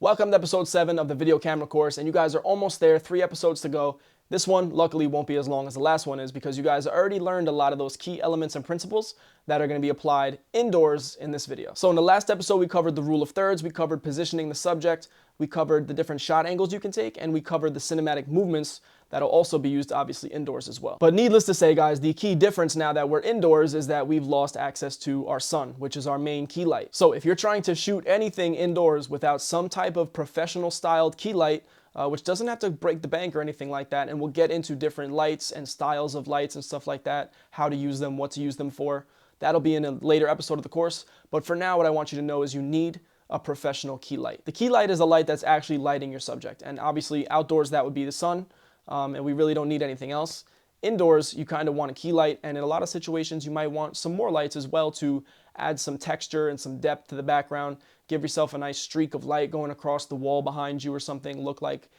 Welcome to episode 7 of the video camera course, and you guys are almost there, 3 episodes to go. This one, luckily, won't be as long as the last one is because you guys already learned a lot of those key elements and principles that are going to be applied indoors in this video. So in the last episode, we covered the rule of thirds, we covered positioning the subject, we covered the different shot angles you can take, and we covered the cinematic movements that'll also be used obviously indoors as well. But needless to say, guys, the key difference now that we're indoors is that we've lost access to our sun, which is our main key light. So if you're trying to shoot anything indoors without some type of professional styled key light, which doesn't have to break the bank or anything like that, and we'll get into different lights and styles of lights and stuff like that, how to use them, what to use them for. That'll be in a later episode of the course. But for now, what I want you to know is you need a professional key light. The key light is a light that's actually lighting your subject. And obviously outdoors, that would be the sun. And we really don't need anything else. Indoors, you kind of want a key light, and in a lot of situations, you might want some more lights as well to add some texture and some depth to the background. Give yourself a nice streak of light going across the wall behind you or something. Look like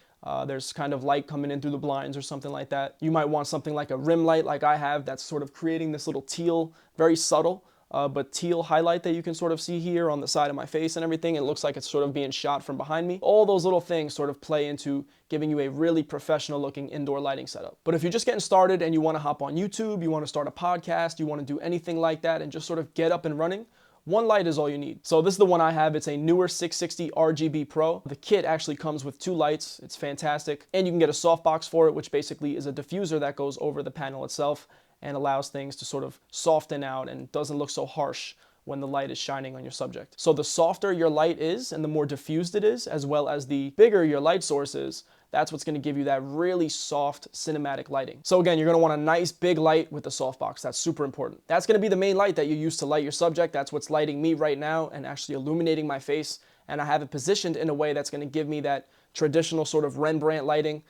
there's kind of light coming in through the blinds or something like that. You might want something like a rim light like I have that's sort of creating this little teal, very subtle, but teal highlight that you can sort of see here on the side of my face and everything. It looks like it's sort of being shot from behind me. All those little things sort of play into giving you a really professional looking indoor lighting setup. But if you're just getting started and you want to hop on YouTube, you want to start a podcast, you want to do anything like that and just sort of get up and running, one light is all you need. So this is the one I have. It's a newer 660 RGB Pro. The kit actually comes with 2 lights. It's fantastic. And you can get a softbox for it, which basically is a diffuser that goes over the panel itself and allows things to sort of soften out and doesn't look so harsh when the light is shining on your subject. So the softer your light is and the more diffused it is, as well as the bigger your light source is, that's what's going to give you that really soft cinematic lighting. So again, you're going to want a nice big light with the softbox. That's super important. That's going to be the main light that you use to light your subject. That's what's lighting me right now and actually illuminating my face. And I have it positioned in a way that's going to give me that traditional sort of Rembrandt lighting,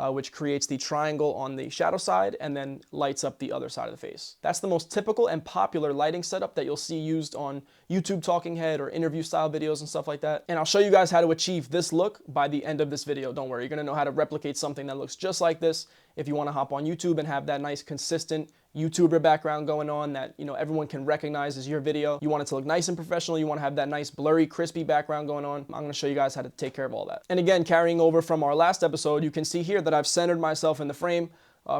which creates the triangle on the shadow side and then lights up the other side of the face. That's the most typical and popular lighting setup that you'll see used on YouTube talking head or interview style videos and stuff like that. And I'll show you guys how to achieve this look by the end of this video. Don't worry, you're gonna know how to replicate something that looks just like this if you wanna hop on YouTube and have that nice consistent YouTuber background going on that, you know, everyone can recognize as your video. You want it to look nice and professional. You want to have that nice blurry, crispy background going on. I'm going to show you guys how to take care of all that. And again, carrying over from our last episode, you can see here that I've centered myself in the frame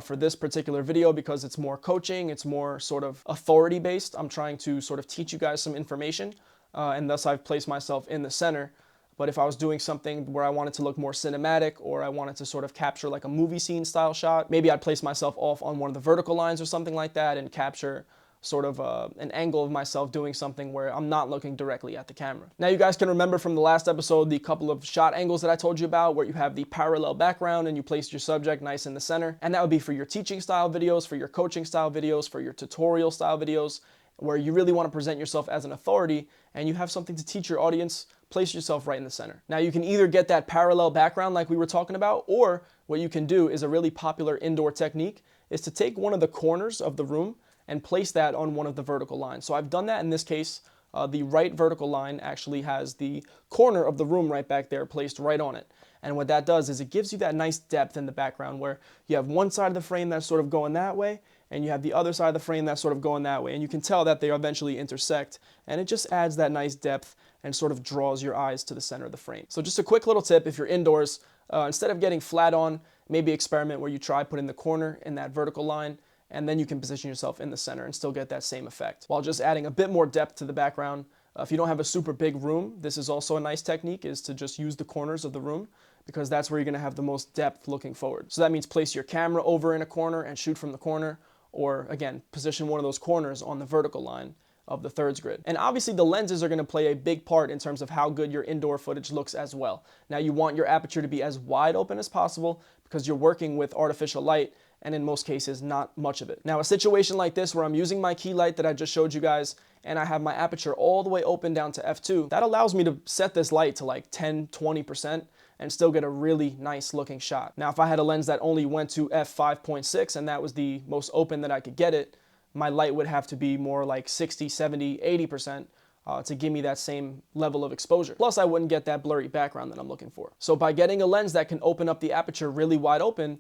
for this particular video because it's more coaching. It's more sort of authority based. I'm trying to sort of teach you guys some information and thus I've placed myself in the center. But if I was doing something where I wanted to look more cinematic or I wanted to sort of capture like a movie scene style shot, maybe I'd place myself off on one of the vertical lines or something like that and capture sort of an angle of myself doing something where I'm not looking directly at the camera. Now you guys can remember from the last episode the couple of shot angles that I told you about where you have the parallel background and you place your subject nice in the center. And that would be for your teaching style videos, for your coaching style videos, for your tutorial style videos, where you really want to present yourself as an authority and you have something to teach your audience. Place yourself right in the center. Now you can either get that parallel background like we were talking about, or what you can do is a really popular indoor technique is to take one of the corners of the room and place that on one of the vertical lines. So I've done that in this case. The right vertical line actually has the corner of the room right back there placed right on it. And what that does is it gives you that nice depth in the background where you have one side of the frame that's sort of going that way and you have the other side of the frame that's sort of going that way. And you can tell that they eventually intersect and it just adds that nice depth and sort of draws your eyes to the center of the frame. So just a quick little tip, if you're indoors, instead of getting flat on, maybe experiment where you try putting the corner in that vertical line and then you can position yourself in the center and still get that same effect while just adding a bit more depth to the background. If you don't have a super big room, this is also a nice technique, is to just use the corners of the room because that's where you're gonna have the most depth looking forward. So that means place your camera over in a corner and shoot from the corner, or again, position one of those corners on the vertical line of the thirds grid. And obviously the lenses are going to play a big part in terms of how good your indoor footage looks as well. Now you want your aperture to be as wide open as possible because you're working with artificial light and in most cases not much of it. Now a situation like this where I'm using my key light that I just showed you guys and I have my aperture all the way open down to f2, that allows me to set this light to like 10-20% and still get a really nice looking shot. Now if I had a lens that only went to f5.6 and that was the most open that I could get it, my light would have to be more like 60, 70, 80% to give me that same level of exposure. Plus I wouldn't get that blurry background that I'm looking for. So by getting a lens that can open up the aperture really wide open,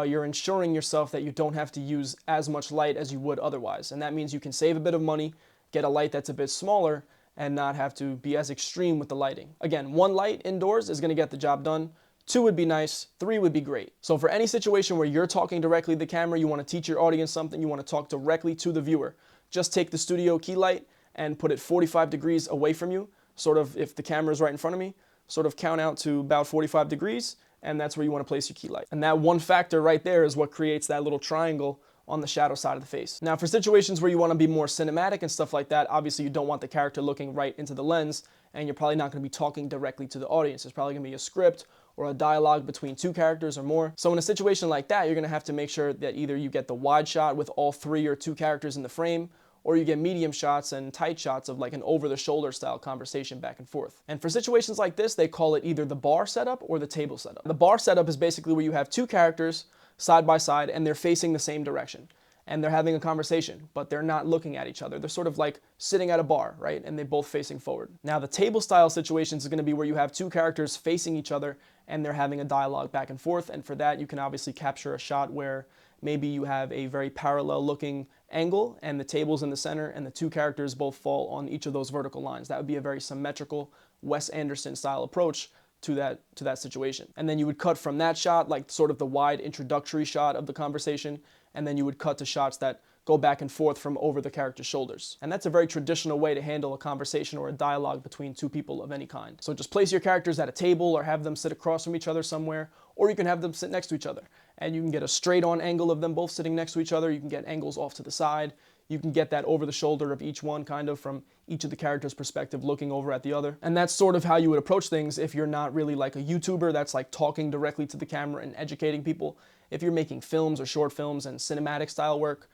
you're ensuring yourself that you don't have to use as much light as you would otherwise. And that means you can save a bit of money, get a light that's a bit smaller, and not have to be as extreme with the lighting. Again, one light indoors is going to get the job done. 2 would be nice, 3 would be great. So for any situation where you're talking directly to the camera, you want to teach your audience something, you want to talk directly to the viewer, just take the studio key light and put it 45 degrees away from you, sort of if the camera is right in front of me, sort of count out to about 45 degrees, and that's where you want to place your key light. And that one factor right there is what creates that little triangle on the shadow side of the face. Now for situations where you want to be more cinematic and stuff like that, obviously you don't want the character looking right into the lens, and you're probably not going to be talking directly to the audience. There's probably going to be a script or a dialogue between 2 characters or more. So in a situation like that, you're going to have to make sure that either you get the wide shot with all 3 or 2 characters in the frame, or you get medium shots and tight shots of like an over-the-shoulder style conversation back and forth. And for situations like this, they call it either the bar setup or the table setup. The bar setup is basically where you have 2 characters side by side and they're facing the same direction. And they're having a conversation, but they're not looking at each other. They're sort of like sitting at a bar, right? And they're both facing forward. Now the table style situations is going to be where you have 2 characters facing each other and they're having a dialogue back and forth. And for that, you can obviously capture a shot where maybe you have a very parallel looking angle and the table's in the center and the 2 characters both fall on each of those vertical lines. That would be a very symmetrical Wes Anderson style approach to that situation. And then you would cut from that shot, like sort of the wide introductory shot of the conversation, and then you would cut to shots that go back and forth from over the character's shoulders. And that's a very traditional way to handle a conversation or a dialogue between 2 people of any kind. So just place your characters at a table or have them sit across from each other somewhere, or you can have them sit next to each other. And you can get a straight on angle of them both sitting next to each other. You can get angles off to the side. You can get that over the shoulder of each one, kind of from each of the characters' perspective looking over at the other. And that's sort of how you would approach things if you're not really like a YouTuber that's like talking directly to the camera and educating people. If you're making films or short films and cinematic style work,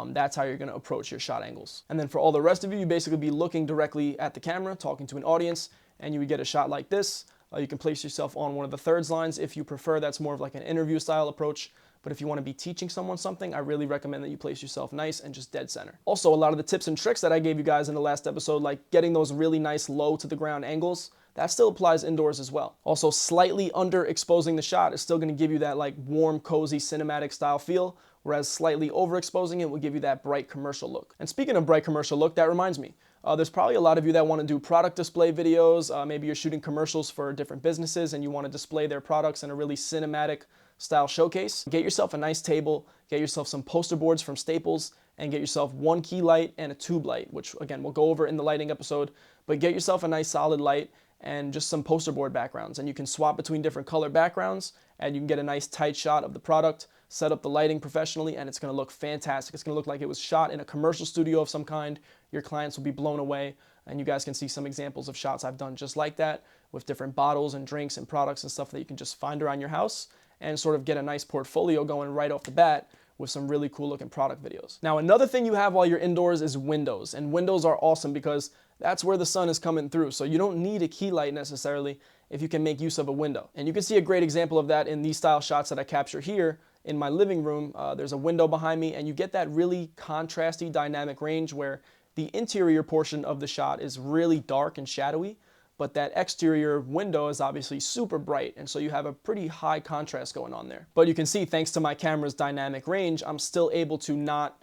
that's how you're going to approach your shot angles. And then for all the rest of you, you basically be looking directly at the camera, talking to an audience, and you would get a shot like this. You can place yourself on one of the thirds lines if you prefer. That's more of like an interview style approach. But if you want to be teaching someone something, I really recommend that you place yourself nice and just dead center. Also, a lot of the tips and tricks that I gave you guys in the last episode, like getting those really nice low to the ground angles, that still applies indoors as well. Also, slightly underexposing the shot is still going to give you that like warm, cozy, cinematic style feel, whereas slightly overexposing it will give you that bright commercial look. And speaking of bright commercial look, that reminds me, there's probably a lot of you that want to do product display videos. Maybe you're shooting commercials for different businesses and you want to display their products in a really cinematic style showcase. Get yourself a nice table, get yourself some poster boards from Staples, and get yourself 1 key light and a tube light, which again, we'll go over in the lighting episode, but get yourself a nice solid light and just some poster board backgrounds. And you can swap between different color backgrounds and you can get a nice tight shot of the product, set up the lighting professionally, and it's gonna look fantastic. It's gonna look like it was shot in a commercial studio of some kind. Your clients will be blown away, and you guys can see some examples of shots I've done just like that with different bottles and drinks and products and stuff that you can just find around your house and sort of get a nice portfolio going right off the bat with some really cool looking product videos. Now, another thing you have while you're indoors is windows, and windows are awesome because that's where the sun is coming through. So you don't need a key light necessarily if you can make use of a window. And you can see a great example of that in these style shots that I capture here in my living room. There's a window behind me and you get that really contrasty dynamic range where the interior portion of the shot is really dark and shadowy, but that exterior window is obviously super bright, and so you have a pretty high contrast going on there. But you can see, thanks to my camera's dynamic range, I'm still able to not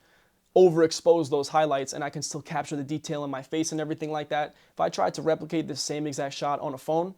overexpose those highlights, and I can still capture the detail in my face and everything like that. If I tried to replicate this same exact shot on a phone,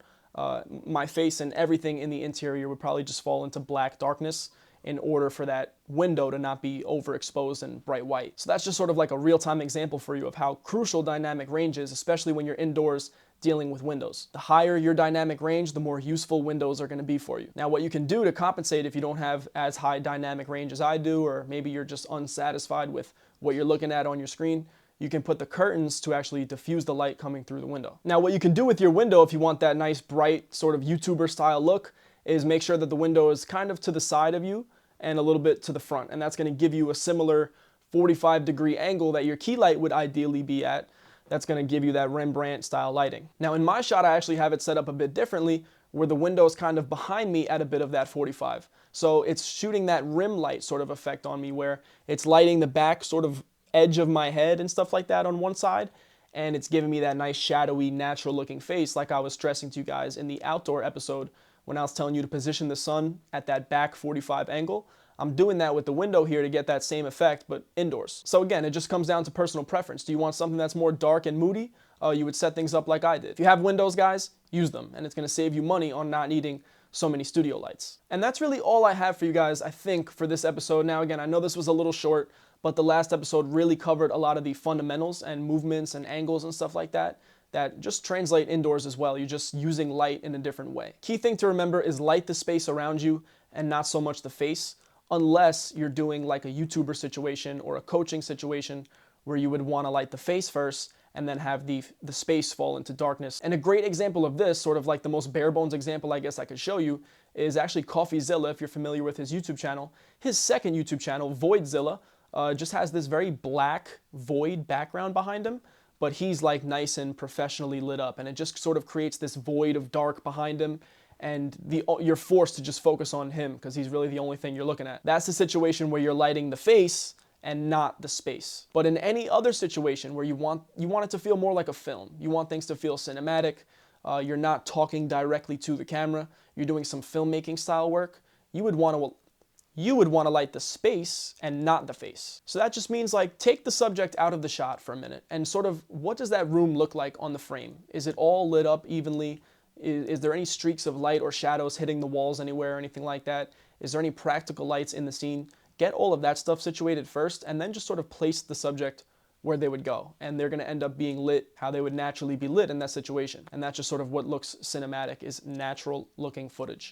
my face and everything in the interior would probably just fall into black darkness in order for that window to not be overexposed and bright white. So that's just sort of like a real-time example for you of how crucial dynamic range is, especially when you're indoors dealing with windows. The higher your dynamic range, the more useful windows are going to be for you. Now, what you can do to compensate if you don't have as high dynamic range as I do, or maybe you're just unsatisfied with what you're looking at on your screen, you can put the curtains to actually diffuse the light coming through the window. Now, what you can do with your window if you want that nice, bright, sort of YouTuber style look is make sure that the window is kind of to the side of you and a little bit to the front. And that's going to give you a similar 45-degree angle that your key light would ideally be at. That's going to give you that Rembrandt style lighting. Now in my shot, I actually have it set up a bit differently where the window is kind of behind me at a bit of that 45. So it's shooting that rim light sort of effect on me where it's lighting the back sort of edge of my head and stuff like that on one side. And it's giving me that nice shadowy, natural looking face like I was stressing to you guys in the outdoor episode when I was telling you to position the sun at that back 45 angle. I'm doing that with the window here to get that same effect, but indoors. So again, it just comes down to personal preference. Do you want something that's more dark and moody? you would set things up like I did. If you have Windows, guys, use them, and it's going to save you money on not needing so many studio lights. And that's really all I have for you guys, I think, for this episode. Now, again, I know this was a little short, but the last episode really covered a lot of the fundamentals and movements and angles and stuff like that just translate indoors as well. You're just using light in a different way. Key thing to remember is light the space around you and not so much the face, unless you're doing like a YouTuber situation or a coaching situation where you would want to light the face first and then have the space fall into darkness. And a great example of this, sort of like the most bare bones example I guess I could show you, is actually CoffeeZilla, if you're familiar with his YouTube channel. His second YouTube channel, Voidzilla, just has this very black void background behind him, but he's like nice and professionally lit up, and it just sort of creates this void of dark behind him, and you're forced to just focus on him because he's really the only thing you're looking at. That's the situation where you're lighting the face and not the space. But in any other situation where you want it to feel more like a film, you want things to feel cinematic, you're not talking directly to the camera, you're doing some filmmaking style work, you would want to light the space and not the face. So that just means like take the subject out of the shot for a minute and sort of what does that room look like on the frame? Is it all lit up evenly? Is there any streaks of light or shadows hitting the walls anywhere or anything like that? Is there any practical lights in the scene? Get all of that stuff situated first and then just sort of place the subject where they would go. And they're going to end up being lit how they would naturally be lit in that situation. And that's just sort of what looks cinematic, is natural looking footage.